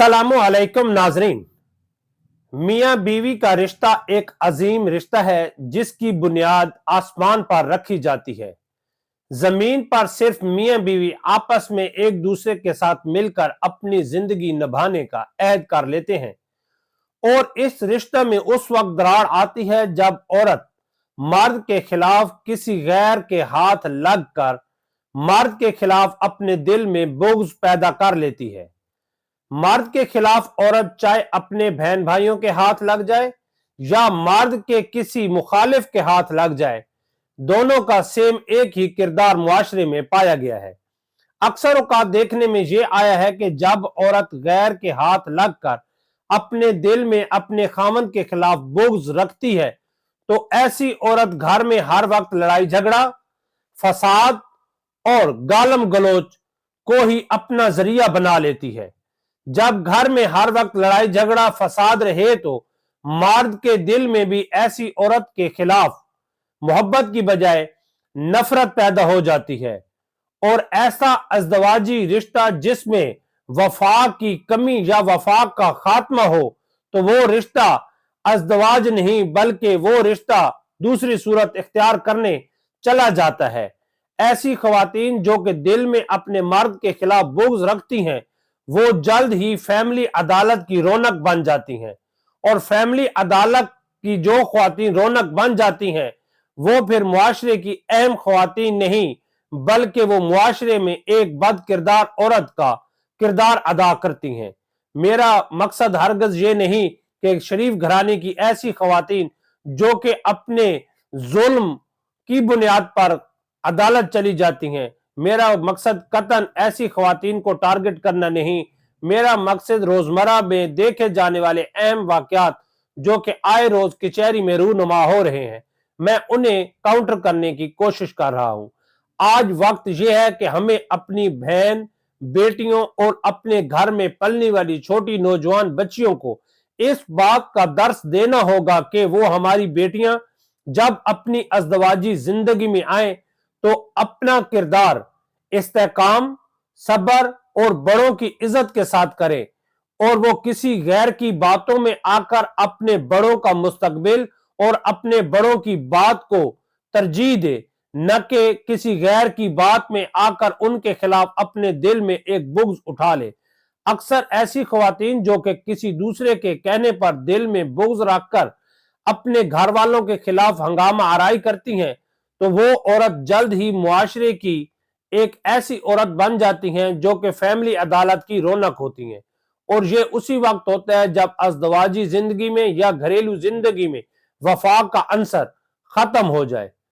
अस्सलामुअलैकुम नाजरीन। मियाँ बीवी का रिश्ता एक अजीम रिश्ता है जिसकी बुनियाद आसमान पर रखी जाती है। जमीन पर सिर्फ मियाँ बीवी आपस में एक दूसरे के साथ मिलकर अपनी जिंदगी निभाने का अहद कर लेते हैं और इस रिश्ते में उस वक्त दरार आती है जब औरत मर्द के खिलाफ किसी गैर के हाथ लगकर मर्द के खिलाफ अपने दिल में बुग़्ज़ पैदा कर लेती है। मर्द के खिलाफ औरत चाहे अपने बहन भाइयों के हाथ लग जाए या मर्द के किसी मुखालिफ के हाथ लग जाए, दोनों का सेम एक ही किरदार मुआशरे में पाया गया है। अक्सर औकात देखने में यह आया है कि जब औरत गैर के हाथ लगकर अपने दिल में अपने खामन के खिलाफ बुग़्ज़ रखती है तो ऐसी औरत घर में हर वक्त लड़ाई झगड़ा, फसाद और गालम गलोच को ही अपना जरिया बना लेती है। जब घर में हर वक्त लड़ाई झगड़ा फसाद रहे तो मर्द के दिल में भी ऐसी औरत के खिलाफ मोहब्बत की बजाय नफरत पैदा हो जाती है और ऐसा अज़दवाजी रिश्ता जिसमें वफा की कमी या वफा का खात्मा हो तो वो रिश्ता अज़दवाज नहीं बल्कि वो रिश्ता दूसरी सूरत इख्तियार करने चला जाता है। ऐसी ख़वातीन जो कि दिल में अपने मर्द के खिलाफ बुग़्ज़ रखती हैं वो जल्द ही फैमिली अदालत की रौनक बन जाती हैं और फैमिली अदालत की जो ख्वातीन रौनक बन जाती हैं वो फिर मुआशरे की अहम ख्वातीन नहीं बल्कि वो मुआशरे में एक बद किरदार औरत का किरदार अदा करती हैं। मेरा मकसद हरगज ये नहीं कि शरीफ घराने की ऐसी ख्वातीन जो कि अपने जुल्म की बुनियाद पर अदालत चली जाती हैं, मेरा मकसद कतन ऐसी ख्वातीन को टारगेट करना नहीं। मेरा मकसद रोजमर्रा में देखे जाने वाले अहम वाकयात जो कि आए रोज कचहरी में रूनुमा हो रहे हैं, मैं उन्हें काउंटर करने की कोशिश कर रहा हूं। आज वक्त यह है कि हमें अपनी बहन बेटियों और अपने घर में पलने वाली छोटी नौजवान बच्चियों को इस बात का दर्स देना होगा कि वो हमारी बेटियां जब अपनी अज़दवाजी जिंदगी में आए तो अपना किरदार इस्तेकाम, सब्र और बड़ों की इज्जत के साथ करे और वो किसी गैर की बातों में आकर अपने बड़ों का मुस्तकबिल और अपने बड़ों की बात को तरजीह दे, न कि किसी गैर की बात में आकर उनके खिलाफ अपने दिल में एक बुग़्ज़ उठा ले। अक्सर ऐसी ख्वातीन जो कि किसी दूसरे के कहने पर दिल में बुग़्ज़ रखकर अपने घर वालों के खिलाफ हंगामा आराई करती हैं तो वो औरत जल्द ही मुआशरे की एक ऐसी औरत बन जाती हैं जो कि फैमिली अदालत की रौनक होती हैं और ये उसी वक्त होता है जब अज़दवाजी जिंदगी में या घरेलू जिंदगी में वफा का अंसर खत्म हो जाए।